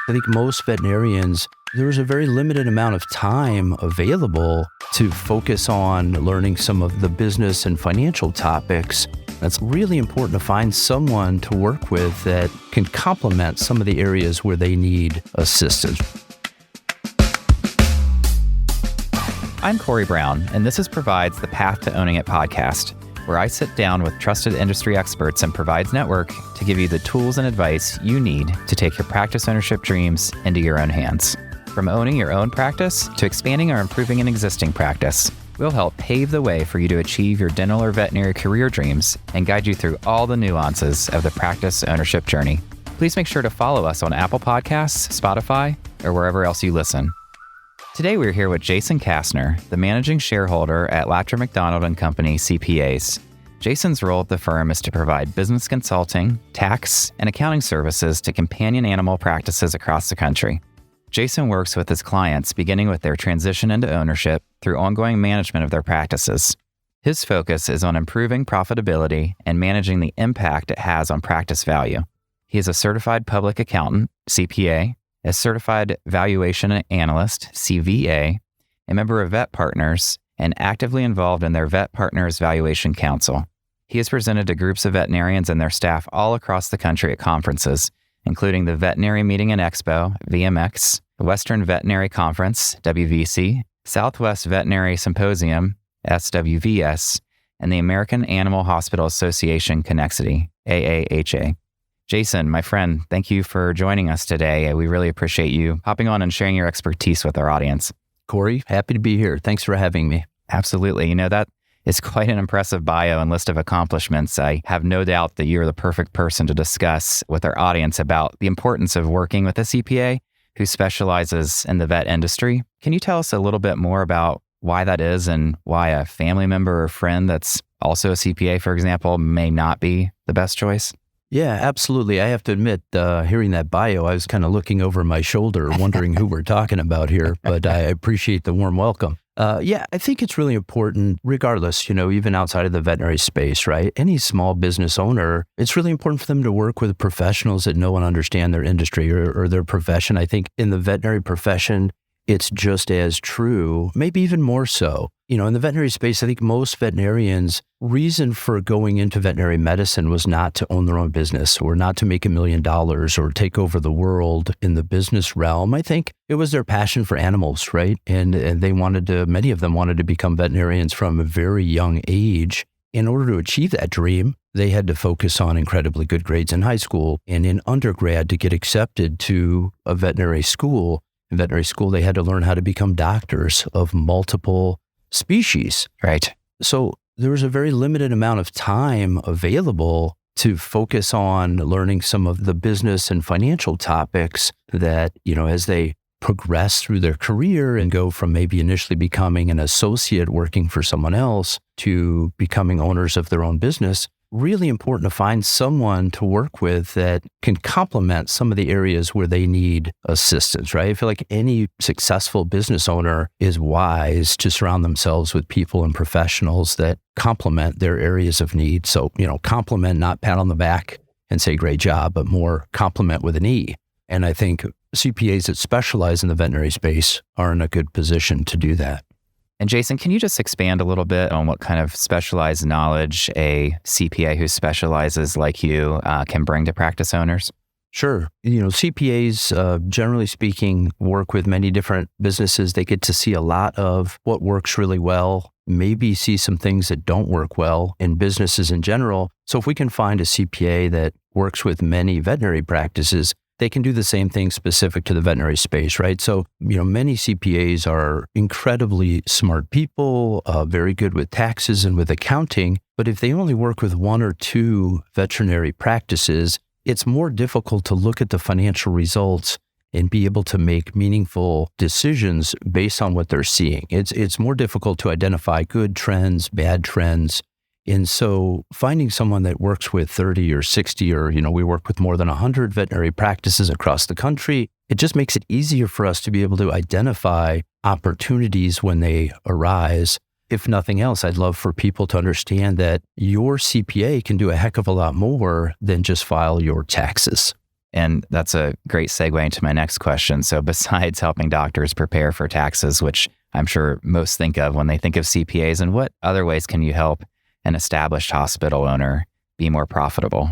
I think most veterinarians, there's a very limited amount of time available to focus on learning some of the business and financial topics. It's really important to find someone to work with that can complement some of the areas where they need assistance. I'm Corey Brown, and this is Provide's The Path to Owning It podcast, where I sit down with trusted industry experts in Provide's network to give you the tools and advice you need to take your practice ownership dreams into your own hands. From owning your own practice to expanding or improving an existing practice, we'll help pave the way for you to achieve your dental or veterinary career dreams and guide you through all the nuances of the practice ownership journey. Please make sure to follow us on Apple Podcasts, Spotify, or wherever else you listen. Today we're here with Jason Castner, the managing shareholder at Lacher McDonald Co. CPAs. Jason's role at the firm is to provide business consulting, tax, and accounting services to companion animal practices across the country. Jason works with his clients beginning with their transition into ownership through ongoing management of their practices. His focus is on improving profitability and managing the impact it has on practice value. He is a certified public accountant, CPA, a certified valuation analyst, CVA, a member of Vet Partners, and actively involved in their Vet Partners Valuation Council. He has presented to groups of veterinarians and their staff all across the country at conferences, including the Veterinary Meeting and Expo, VMX, the Western Veterinary Conference, WVC, Southwest Veterinary Symposium, SWVS, and the American Animal Hospital Association Connexity, AAHA. Jason, my friend, thank you for joining us today. We really appreciate you hopping on and sharing your expertise with our audience. Corey, happy to be here. Thanks for having me. Absolutely. You know, that is quite an impressive bio and list of accomplishments. I have no doubt that you're the perfect person to discuss with our audience about the importance of working with a CPA who specializes in the vet industry. Can you tell us a little bit more about why that is and why a family member or friend that's also a CPA, for example, may not be the best choice? Yeah, absolutely. I have to admit, hearing that bio, I was kind of looking over my shoulder, wondering who we're talking about here, but I appreciate the warm welcome. I think it's really important, regardless, even outside of the veterinary space, right? Any small business owner, it's really important for them to work with professionals that know and understand their industry or their profession. I think in the veterinary profession, it's just as true, maybe even more so. In the veterinary space, I think most veterinarians' reason for going into veterinary medicine was not to own their own business or not to make $1 million or take over the world in the business realm. I think it was their passion for animals, right? And many of them wanted to become veterinarians from a very young age. In order to achieve that dream, they had to focus on incredibly good grades in high school and in undergrad to get accepted to a veterinary school. In veterinary school, they had to learn how to become doctors of multiple species. Right. So there was a very limited amount of time available to focus on learning some of the business and financial topics that, as they progress through their career and go from maybe initially becoming an associate working for someone else to becoming owners of their own business. Really important to find someone to work with that can complement some of the areas where they need assistance, right? I feel like any successful business owner is wise to surround themselves with people and professionals that complement their areas of need. So, compliment, not pat on the back and say, great job, but more compliment with an E. And I think CPAs that specialize in the veterinary space are in a good position to do that. And Jason, can you just expand a little bit on what kind of specialized knowledge a CPA who specializes like you can bring to practice owners? Sure. CPAs, generally speaking, work with many different businesses. They get to see a lot of what works really well, maybe see some things that don't work well in businesses in general. So if we can find a CPA that works with many veterinary practices, they can do the same thing specific to the veterinary space, right? So, many CPAs are incredibly smart people, very good with taxes and with accounting. But if they only work with one or two veterinary practices, it's more difficult to look at the financial results and be able to make meaningful decisions based on what they're seeing. It's more difficult to identify good trends, bad trends. And so finding someone that works with 30 or 60 or, we work with more than 100 veterinary practices across the country, it just makes it easier for us to be able to identify opportunities when they arise. If nothing else, I'd love for people to understand that your CPA can do a heck of a lot more than just file your taxes. And that's a great segue into my next question. So besides helping doctors prepare for taxes, which I'm sure most think of when they think of CPAs, and what other ways can you help an established hospital owner be more profitable?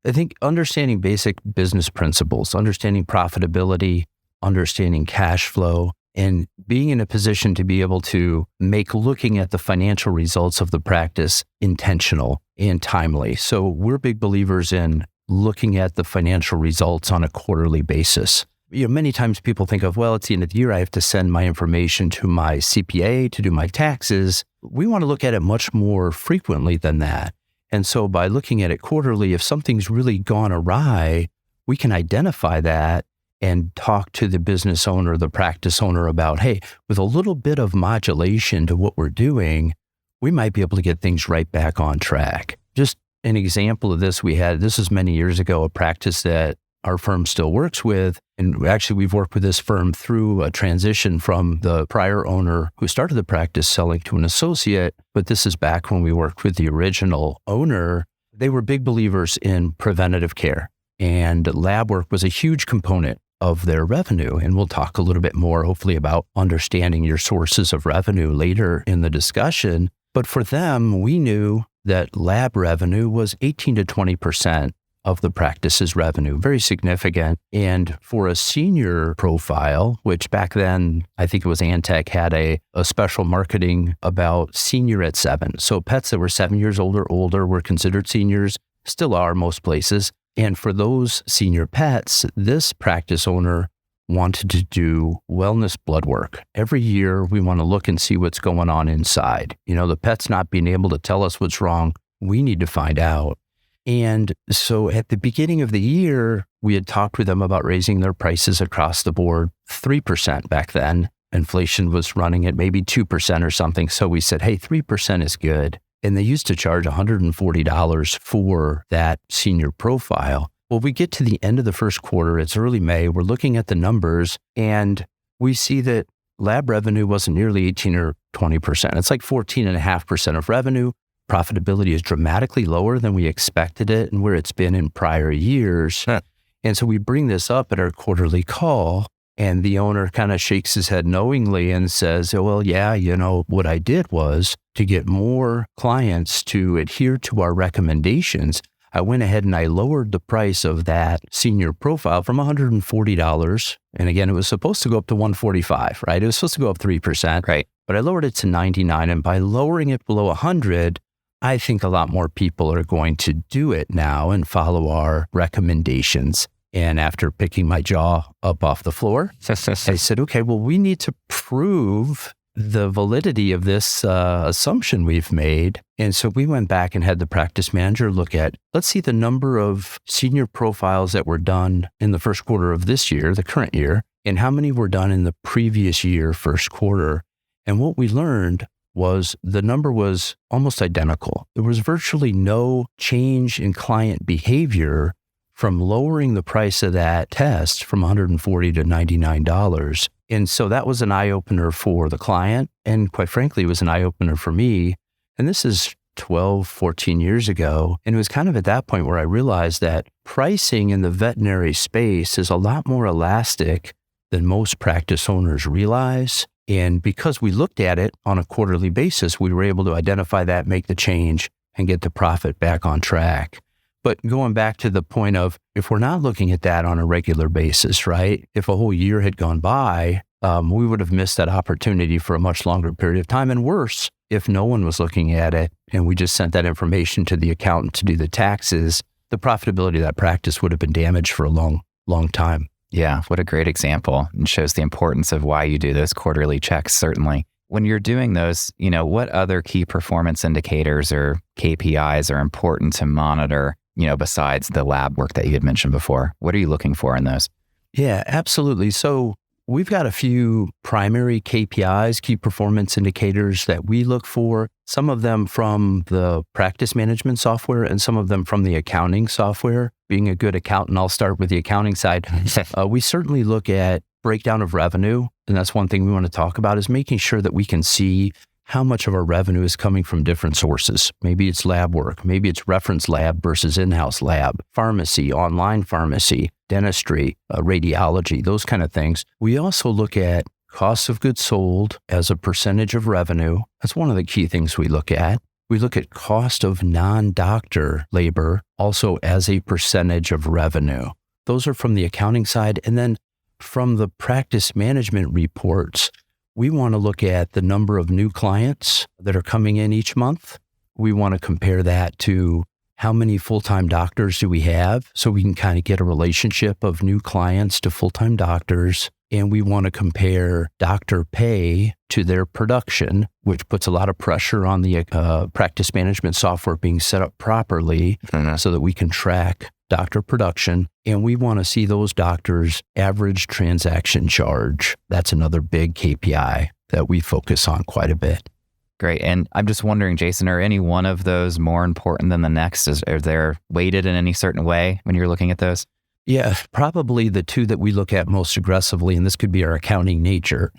I think understanding basic business principles, understanding profitability, understanding cash flow, and being in a position to be able to make looking at the financial results of the practice intentional and timely. So we're big believers in looking at the financial results on a quarterly basis. Many times people think of, well, it's the end of the year, I have to send my information to my CPA to do my taxes. We want to look at it much more frequently than that. And so by looking at it quarterly, if something's really gone awry, we can identify that and talk to the business owner, the practice owner about, hey, with a little bit of modulation to what we're doing, we might be able to get things right back on track. Just an example of this this was many years ago, a practice that our firm still works with. And actually, we've worked with this firm through a transition from the prior owner who started the practice selling to an associate. But this is back when we worked with the original owner. They were big believers in preventative care, and lab work was a huge component of their revenue. And we'll talk a little bit more, hopefully, about understanding your sources of revenue later in the discussion. But for them, we knew that lab revenue was 18 to 20% of the practice's revenue, very significant. And for a senior profile, which back then, I think it was Antec, had a special marketing about senior at 7. So pets that were 7 years old or older were considered seniors, still are most places. And for those senior pets, this practice owner wanted to do wellness blood work. Every year, we want to look and see what's going on inside. The pet's not being able to tell us what's wrong. We need to find out. And so at the beginning of the year, we had talked with them about raising their prices across the board, 3% back then. Inflation was running at maybe 2% or something. So we said, hey, 3% is good. And they used to charge $140 for that senior profile. Well, we get to the end of the first quarter, it's early May, we're looking at the numbers, and we see that lab revenue wasn't nearly 18 or 20%. It's like 14.5% of revenue. Profitability is dramatically lower than we expected it and where it's been in prior years. Huh. And so we bring this up at our quarterly call, and the owner kind of shakes his head knowingly and says, well, yeah, what I did was to get more clients to adhere to our recommendations, I went ahead and I lowered the price of that senior profile from $140. And again, it was supposed to go up to $145, right? It was supposed to go up 3%. Right. But I lowered it to $99. And by lowering it below $100, I think a lot more people are going to do it now and follow our recommendations. And after picking my jaw up off the floor, I said, okay, well, we need to prove the validity of this assumption we've made. And so we went back and had the practice manager look at, let's see the number of senior profiles that were done in the first quarter of this year, the current year, and how many were done in the previous year, first quarter. And what we learned was the number was almost identical. There was virtually no change in client behavior from lowering the price of that test from $140 to $99. And so that was an eye-opener for the client. And quite frankly, it was an eye-opener for me. And this is 12, 14 years ago. And it was kind of at that point where I realized that pricing in the veterinary space is a lot more elastic than most practice owners realize. And because we looked at it on a quarterly basis, we were able to identify that, make the change, and get the profit back on track. But going back to the point of, if we're not looking at that on a regular basis, right? If a whole year had gone by, we would have missed that opportunity for a much longer period of time. And worse, if no one was looking at it and we just sent that information to the accountant to do the taxes, the profitability of that practice would have been damaged for a long, long time. Yeah, what a great example, and shows the importance of why you do those quarterly checks, certainly. When you're doing those, what other key performance indicators or KPIs are important to monitor, besides the lab work that you had mentioned before? What are you looking for in those? Yeah, absolutely. So we've got a few primary KPIs, key performance indicators that we look for, some of them from the practice management software and some of them from the accounting software. Being a good accountant, I'll start with the accounting side. We certainly look at breakdown of revenue. And that's one thing we want to talk about, is making sure that we can see how much of our revenue is coming from different sources. Maybe it's lab work. Maybe it's reference lab versus in-house lab, pharmacy, online pharmacy. dentistry, radiology, those kind of things. We also look at cost of goods sold as a percentage of revenue. That's one of the key things we look at. We look at cost of non-doctor labor also as a percentage of revenue. Those are from the accounting side. And then from the practice management reports, we want to look at the number of new clients that are coming in each month. We want to compare that to how many full-time doctors do we have, so we can kind of get a relationship of new clients to full-time doctors. And we want to compare doctor pay to their production, which puts a lot of pressure on the practice management software being set up properly so that we can track doctor production. And we want to see those doctors' average transaction charge. That's another big KPI that we focus on quite a bit. Great. And I'm just wondering, Jason, are any one of those more important than the next? Are they weighted in any certain way when you're looking at those? Yeah, probably the two that we look at most aggressively, and this could be our accounting nature,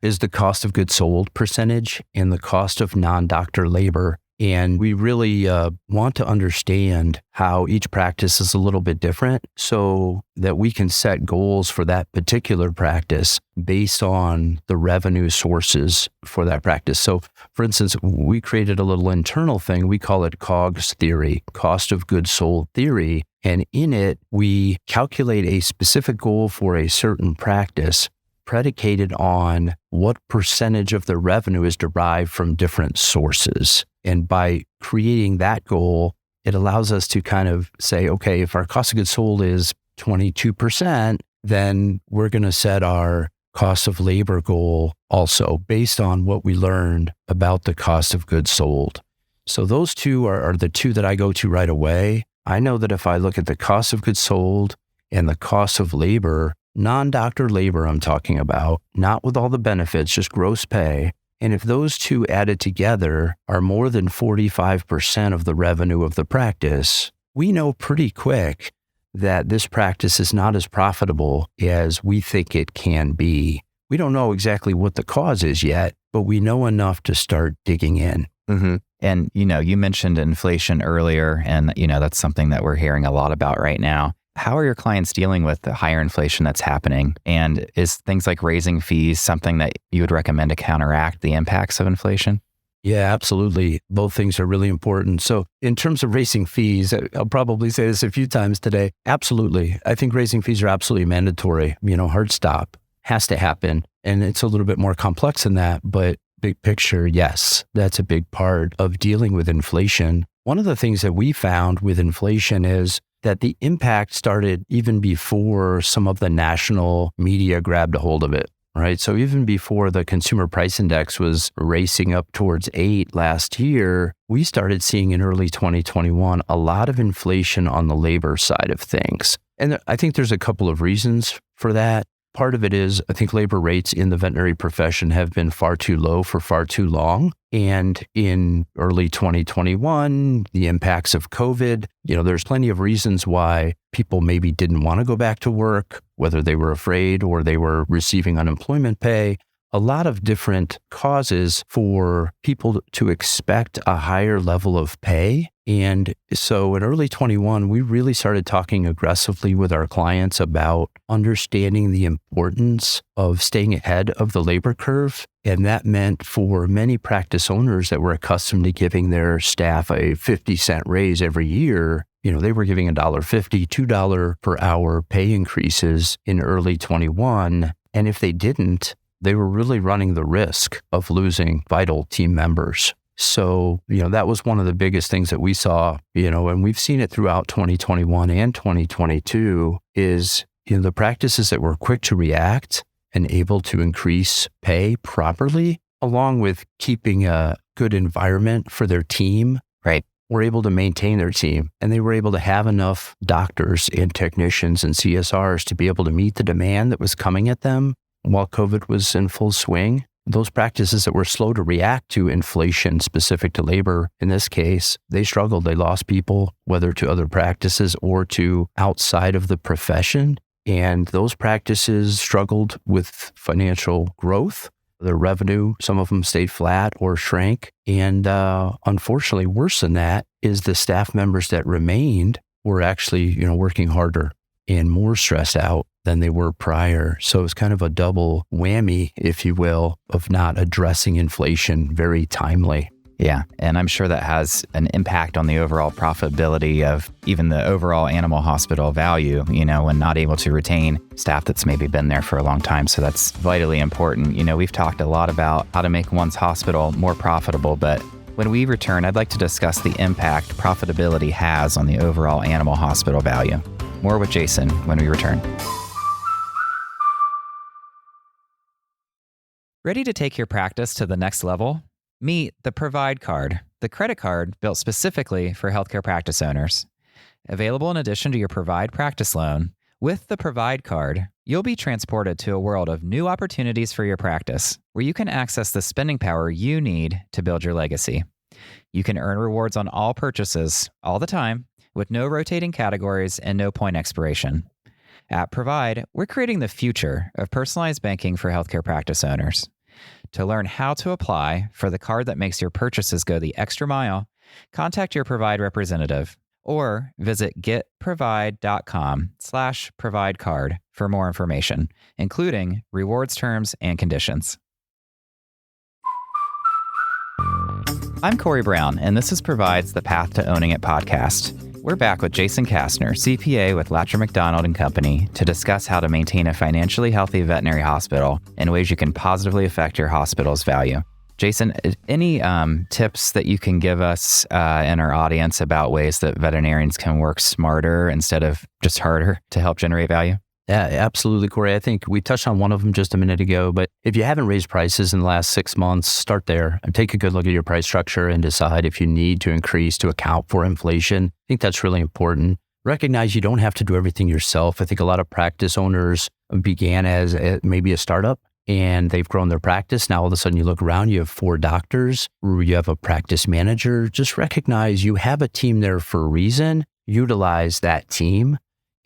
is the cost of goods sold percentage and the cost of non-doctor labor. And we really want to understand how each practice is a little bit different so that we can set goals for that particular practice based on the revenue sources for that practice. So, for instance, we created a little internal thing. We call it COGS theory, cost of goods sold theory. And in it, we calculate a specific goal for a certain practice predicated on what percentage of the revenue is derived from different sources. And by creating that goal, it allows us to kind of say, okay, if our cost of goods sold is 22%, then we're going to set our cost of labor goal also based on what we learned about the cost of goods sold. So those two are the two that I go to right away. I know that if I look at the cost of goods sold and the cost of labor, non-doctor labor I'm talking about, not with all the benefits, just gross pay. And if those two added together are more than 45% of the revenue of the practice, we know pretty quick that this practice is not as profitable as we think it can be. We don't know exactly what the cause is yet, but we know enough to start digging in. Mm-hmm. And, you mentioned inflation earlier, and, that's something that we're hearing a lot about right now. How are your clients dealing with the higher inflation that's happening? And is things like raising fees something that you would recommend to counteract the impacts of inflation? Yeah, absolutely. Both things are really important. So in terms of raising fees, I'll probably say this a few times today. Absolutely. I think raising fees are absolutely mandatory. Hard stop has to happen. And it's a little bit more complex than that, but big picture, yes, that's a big part of dealing with inflation. One of the things that we found with inflation is that the impact started even before some of the national media grabbed a hold of it, right? So even before the consumer price index was racing up towards 8 last year, we started seeing in early 2021 a lot of inflation on the labor side of things. And I think there's a couple of reasons for that. Part of it is, I think labor rates in the veterinary profession have been far too low for far too long. And in early 2021, the impacts of COVID, there's plenty of reasons why people maybe didn't want to go back to work, whether they were afraid or they were receiving unemployment pay. A lot of different causes for people to expect a higher level of pay. And so in early 21, we really started talking aggressively with our clients about understanding the importance of staying ahead of the labor curve. And that meant for many practice owners that were accustomed to giving their staff a 50-cent raise every year, they were giving $1.50, $2 per hour pay increases in early 21. And if they didn't, they were really running the risk of losing vital team members. So, that was one of the biggest things that we saw, and we've seen it throughout 2021 and 2022 is, the practices that were quick to react and able to increase pay properly, along with keeping a good environment for their team, right? Were able to maintain their team, and they were able to have enough doctors and technicians and CSRs to be able to meet the demand that was coming at them while COVID was in full swing. Those practices that were slow to react to inflation specific to labor, in this case, they struggled. They lost people, whether to other practices or to outside of the profession. And those practices struggled with financial growth. Their revenue, some of them stayed flat or shrank. And unfortunately, worse than that is the staff members that remained were actually, working harder. and more stressed out than they were prior. So it's kind of a double whammy, if you will, of not addressing inflation very timely. Yeah, and I'm sure that has an impact on the overall profitability of even the overall animal hospital value, when not able to retain staff that's maybe been there for a long time. So that's vitally important. We've talked a lot about how to make one's hospital more profitable, but when we return, I'd like to discuss the impact profitability has on the overall animal hospital value. More with Jason when we return. Ready to take your practice to the next level? Meet the Provide Card, the credit card built specifically for healthcare practice owners. Available in addition to your Provide practice loan, with the Provide Card, you'll be transported to a world of new opportunities for your practice, where you can access the spending power you need to build your legacy. You can earn rewards on all purchases, all the time, with no rotating categories and no point expiration. At Provide, we're creating the future of personalized banking for healthcare practice owners. To learn how to apply for the card that makes your purchases go the extra mile, contact your Provide representative or visit getprovide.com/providecard for more information, including rewards terms and conditions. I'm Corey Brown, and this is Provide's The Path to Owning It podcast. We're back with Jason Castner, CPA with Lacher McDonald Co, to discuss how to maintain a financially healthy veterinary hospital and ways you can positively affect your hospital's value. Jason, any tips that you can give us and our audience about ways that veterinarians can work smarter instead of just harder to help generate value? Yeah, absolutely, Corey. I think we touched on one of them just a minute ago, but if you haven't raised prices in the last 6 months, start there and take a good look at your price structure and decide if you need to increase to account for inflation. I think that's really important. Recognize you don't have to do everything yourself. I think a lot of practice owners began as maybe a startup and they've grown their practice. Now all of a sudden you look around, you have 4 doctors, or you have a practice manager. Just recognize you have a team there for a reason. Utilize that team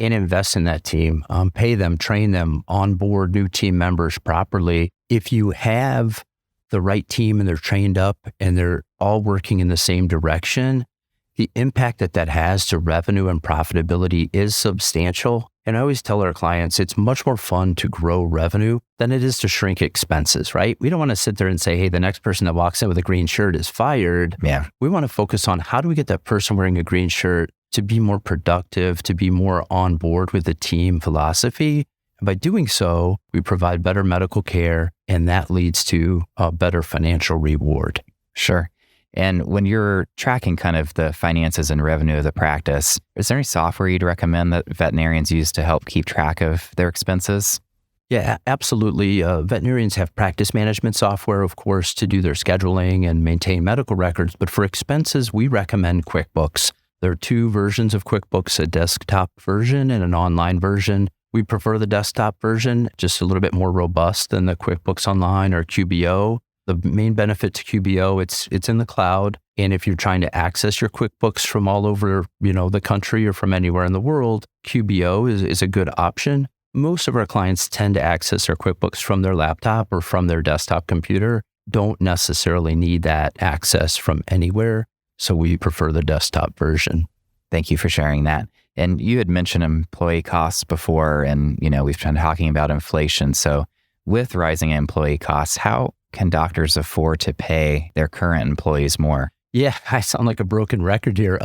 and invest in that team, pay them, train them, onboard new team members properly. If you have the right team and they're trained up and they're all working in the same direction, the impact that has to revenue and profitability is substantial. And I always tell our clients, it's much more fun to grow revenue than it is to shrink expenses, right? We don't want to sit there and say, hey, the next person that walks in with a green shirt is fired. Yeah. We want to focus on how do we get that person wearing a green shirt to be more productive, to be more on board with the team philosophy. And by doing so, we provide better medical care, and that leads to a better financial reward. Sure. And when you're tracking kind of the finances and revenue of the practice, is there any software you'd recommend that veterinarians use to help keep track of their expenses? Yeah, absolutely. Veterinarians have practice management software, of course, to do their scheduling and maintain medical records. But for expenses, we recommend QuickBooks. There are 2 versions of QuickBooks, a desktop version and an online version. We prefer the desktop version, just a little bit more robust than the QuickBooks Online or QBO. The main benefit to QBO, it's in the cloud. And if you're trying to access your QuickBooks from all over, the country or from anywhere in the world, QBO is a good option. Most of our clients tend to access their QuickBooks from their laptop or from their desktop computer, don't necessarily need that access from anywhere. So we prefer the desktop version. Thank you for sharing that. And you had mentioned employee costs before, and we've been talking about inflation. So with rising employee costs, how can doctors afford to pay their current employees more? Yeah, I sound like a broken record here.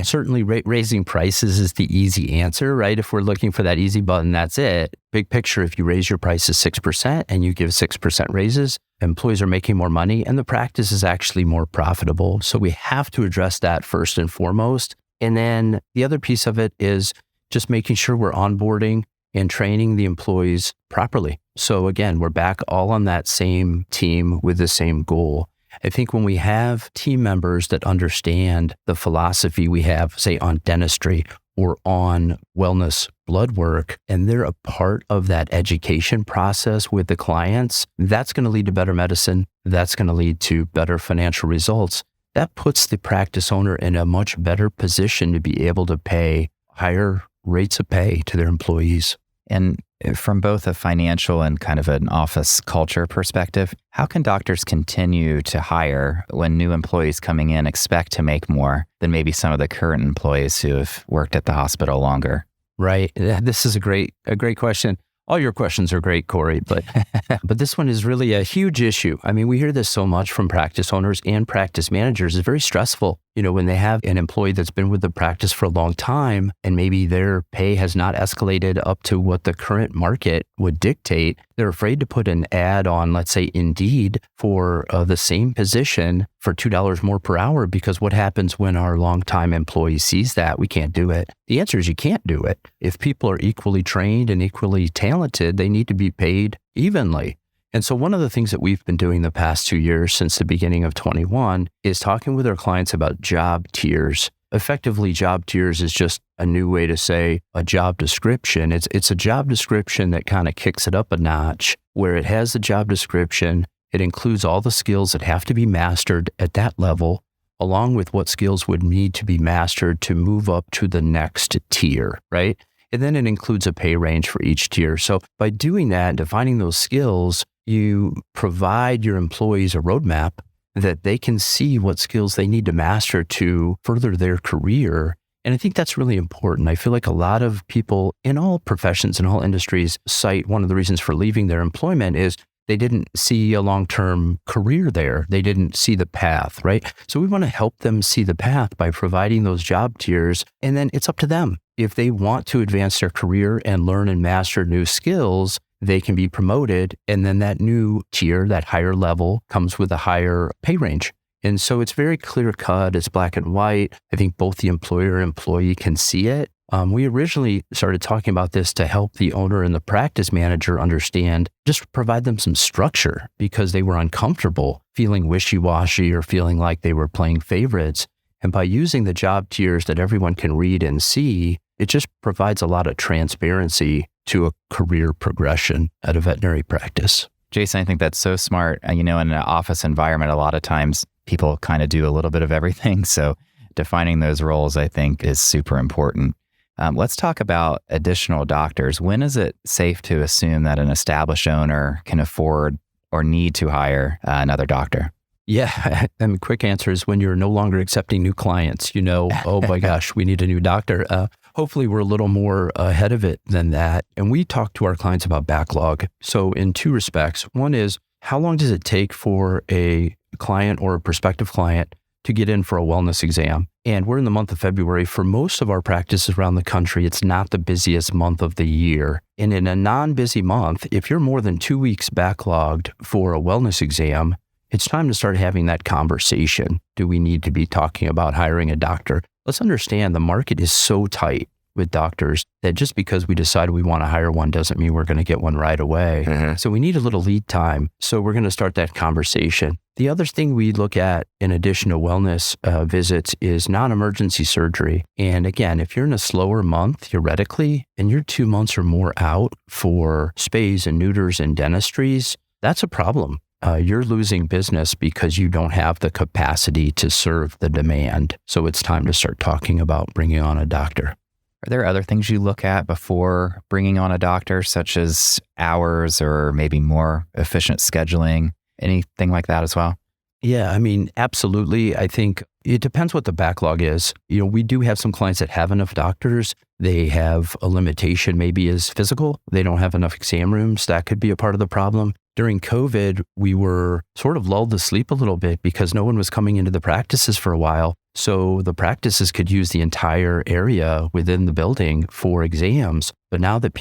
Certainly raising prices is the easy answer, right? If we're looking for that easy button, that's it. Big picture, if you raise your prices 6% and you give 6% raises, employees are making more money and the practice is actually more profitable. So we have to address that first and foremost. And then the other piece of it is just making sure we're onboarding and training the employees properly. So again, we're back all on that same team with the same goal. I think when we have team members that understand the philosophy we have, say on dentistry or on wellness blood work, and they're a part of that education process with the clients, that's going to lead to better medicine. That's going to lead to better financial results. That puts the practice owner in a much better position to be able to pay higher rates of pay to their employees. And from both a financial and kind of an office culture perspective, how can doctors continue to hire when new employees coming in expect to make more than maybe some of the current employees who have worked at the hospital longer? Right. This is a great question. All your questions are great, Corey, but this one is really a huge issue. I mean, we hear this so much from practice owners and practice managers. It's very stressful, when they have an employee that's been with the practice for a long time and maybe their pay has not escalated up to what the current market would dictate. They're afraid to put an ad on, let's say, Indeed for the same position for $2 more per hour, because what happens when our longtime employee sees that? We can't do it. The answer is you can't do it. If people are equally trained and equally talented, they need to be paid evenly. And so one of the things that we've been doing the past 2 years since the beginning of 21 is talking with our clients about job tiers. Effectively, job tiers is just a new way to say a job description. It's a job description that kind of kicks it up a notch, where it has the job description. It includes all the skills that have to be mastered at that level, along with what skills would need to be mastered to move up to the next tier, right? And then it includes a pay range for each tier. So by doing that, defining those skills, you provide your employees a roadmap that they can see what skills they need to master to further their career. And I think that's really important. I feel like a lot of people in all professions and all industries cite one of the reasons for leaving their employment is they didn't see a long-term career there. They didn't see the path, right? So we want to help them see the path by providing those job tiers. And then it's up to them. If they want to advance their career and learn and master new skills, they can be promoted. And then that new tier, that higher level, comes with a higher pay range. And so it's very clear cut. It's black and white. I think both the employer and employee can see it. We originally started talking about this to help the owner and the practice manager understand, just provide them some structure, because they were uncomfortable feeling wishy-washy or feeling like they were playing favorites. And by using the job tiers that everyone can read and see, it just provides a lot of transparency to a career progression at a veterinary practice. Jason, I think that's so smart. In an office environment, a lot of times people kind of do a little bit of everything. So defining those roles, I think, is super important. Let's talk about additional doctors. When is it safe to assume that an established owner can afford or need to hire another doctor? Yeah, quick answer is when you're no longer accepting new clients, oh my gosh, we need a new doctor. Hopefully we're a little more ahead of it than that. And we talk to our clients about backlog. So in two respects, one is how long does it take for a client or a prospective client to get in for a wellness exam? And we're in the month of February. For most of our practices around the country, it's not the busiest month of the year. And in a non-busy month, if you're more than 2 weeks backlogged for a wellness exam, it's time to start having that conversation. Do we need to be talking about hiring a doctor? Let's understand the market is so tight with doctors that just because we decide we want to hire one doesn't mean we're going to get one right away. Mm-hmm. So we need a little lead time. So we're going to start that conversation. The other thing we look at in addition to wellness visits is non-emergency surgery. And again, if you're in a slower month, theoretically, and you're 2 months or more out for spays and neuters and dentistries, that's a problem. You're losing business because you don't have the capacity to serve the demand. So it's time to start talking about bringing on a doctor. Are there other things you look at before bringing on a doctor, such as hours or maybe more efficient scheduling, anything like that as well? Yeah, absolutely. I think it depends what the backlog is. We do have some clients that have enough doctors. They have a limitation, maybe is physical. They don't have enough exam rooms. That could be a part of the problem. During COVID, we were sort of lulled to sleep a little bit because no one was coming into the practices for a while. So the practices could use the entire area within the building for exams. But now that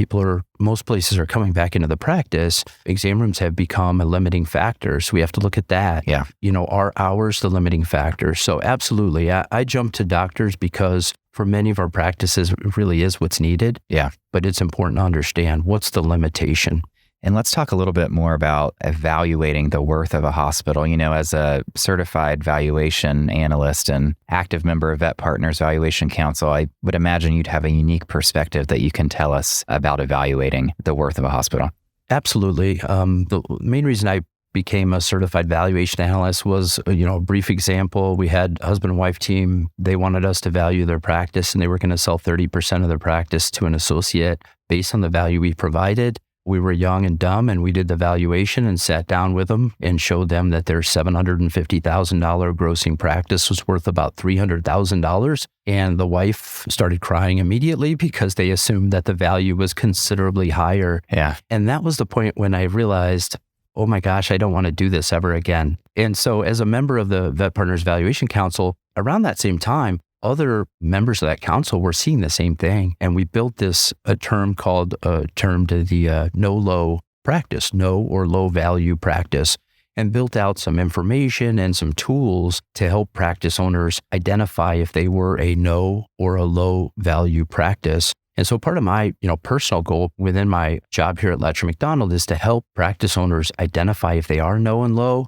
most places are coming back into the practice, exam rooms have become a limiting factor. So we have to look at that. Yeah. Are hours the limiting factor? So absolutely. I jump to doctors because for many of our practices, it really is what's needed. Yeah. But it's important to understand what's the limitation. And let's talk a little bit more about evaluating the worth of a hospital. As a certified valuation analyst and active member of Vet Partners Valuation Council, I would imagine you'd have a unique perspective that you can tell us about evaluating the worth of a hospital. Absolutely. The main reason I became a certified valuation analyst was, a brief example. We had a husband and wife team. They wanted us to value their practice and they were going to sell 30% of their practice to an associate based on the value we provided. We were young and dumb, and we did the valuation and sat down with them and showed them that their $750,000 grossing practice was worth about $300,000. And the wife started crying immediately because they assumed that the value was considerably higher. Yeah. And that was the point when I realized, oh my gosh, I don't want to do this ever again. And so as a member of the Vet Partners Valuation Council, around that same time, other members of that council were seeing the same thing. And we built a term to the no-low practice, no or low value practice, and built out some information and some tools to help practice owners identify if they were a no or a low value practice. And so part of my, personal goal within my job here at Lacher McDonald is to help practice owners identify if they are no and low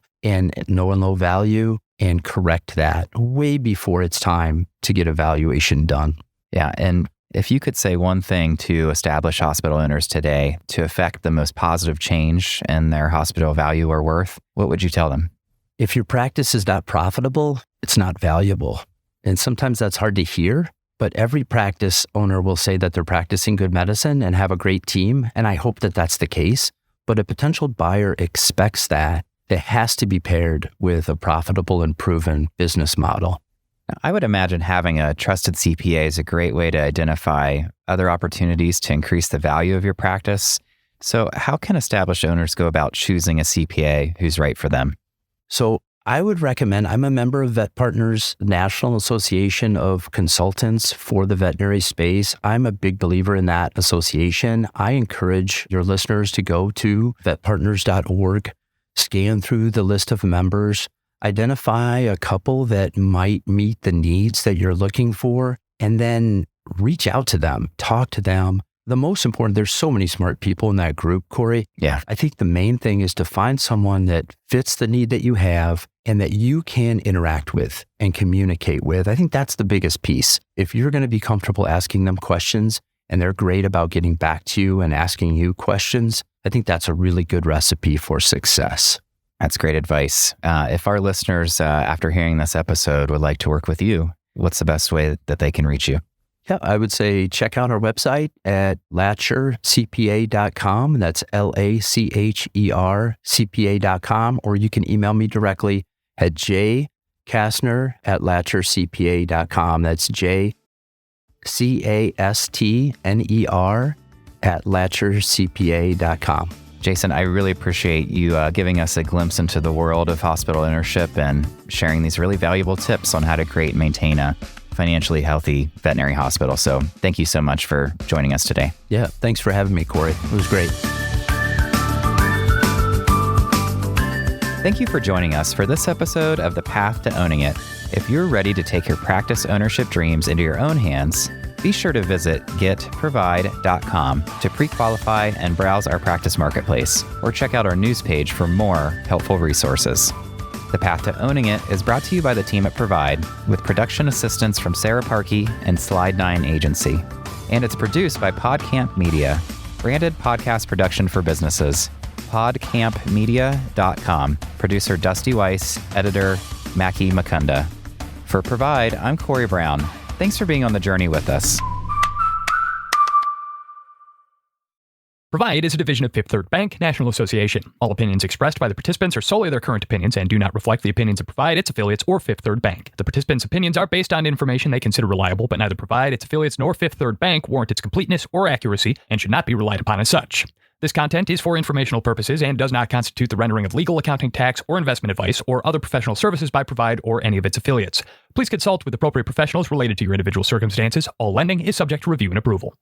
value and correct that way before it's time to get a valuation done. Yeah. And if you could say one thing to established hospital owners today to affect the most positive change in their hospital value or worth, what would you tell them? If your practice is not profitable, it's not valuable. And sometimes that's hard to hear. But every practice owner will say that they're practicing good medicine and have a great team. And I hope that that's the case. But a potential buyer expects that. It has to be paired with a profitable and proven business model. I would imagine having a trusted CPA is a great way to identify other opportunities to increase the value of your practice. So how can established owners go about choosing a CPA who's right for them? So I would recommend, I'm a member of Vet Partners National Association of Consultants for the veterinary space. I'm a big believer in that association. I encourage your listeners to go to vetpartners.org, scan through the list of members, identify a couple that might meet the needs that you're looking for, and then reach out to them, talk to them. The most important, there's so many smart people in that group, Corey. Yeah. I think the main thing is to find someone that fits the need that you have and that you can interact with and communicate with. I think that's the biggest piece. If you're going to be comfortable asking them questions and they're great about getting back to you and asking you questions, I think that's a really good recipe for success. That's great advice. If our listeners, after hearing this episode, would like to work with you, what's the best way that they can reach you? Yeah, I would say check out our website at lachercpa.com. That's LACHER-CPA.com. Or you can email me directly at jcastner@lachercpa.com. That's JCASTNER@lachercpa.com. Jason, I really appreciate you giving us a glimpse into the world of hospital ownership and sharing these really valuable tips on how to create and maintain a financially healthy veterinary hospital. So thank you so much for joining us today. Yeah, thanks for having me, Corey. It was great. Thank you for joining us for this episode of The Path to Owning It. If you're ready to take your practice ownership dreams into your own hands, be sure to visit getprovide.com to pre-qualify and browse our practice marketplace, or check out our news page for more helpful resources. The Path to Owning It is brought to you by the team at Provide, with production assistance from Sarah Parkey and Slide 9 Agency. And it's produced by PodCamp Media, branded podcast production for businesses. podcampmedia.com. Producer Dusty Weiss, editor Mackie Mukunda. For Provide, I'm Corey Brown. Thanks for being on the journey with us. Provide is a division of Fifth Third Bank National Association. All opinions expressed by the participants are solely their current opinions and do not reflect the opinions of Provide, its affiliates, or Fifth Third Bank. The participants' opinions are based on information they consider reliable, but neither Provide, its affiliates, nor Fifth Third Bank warrant its completeness or accuracy and should not be relied upon as such. This content is for informational purposes and does not constitute the rendering of legal, accounting, tax, or investment advice or other professional services by Provide or any of its affiliates. Please consult with appropriate professionals related to your individual circumstances. All lending is subject to review and approval.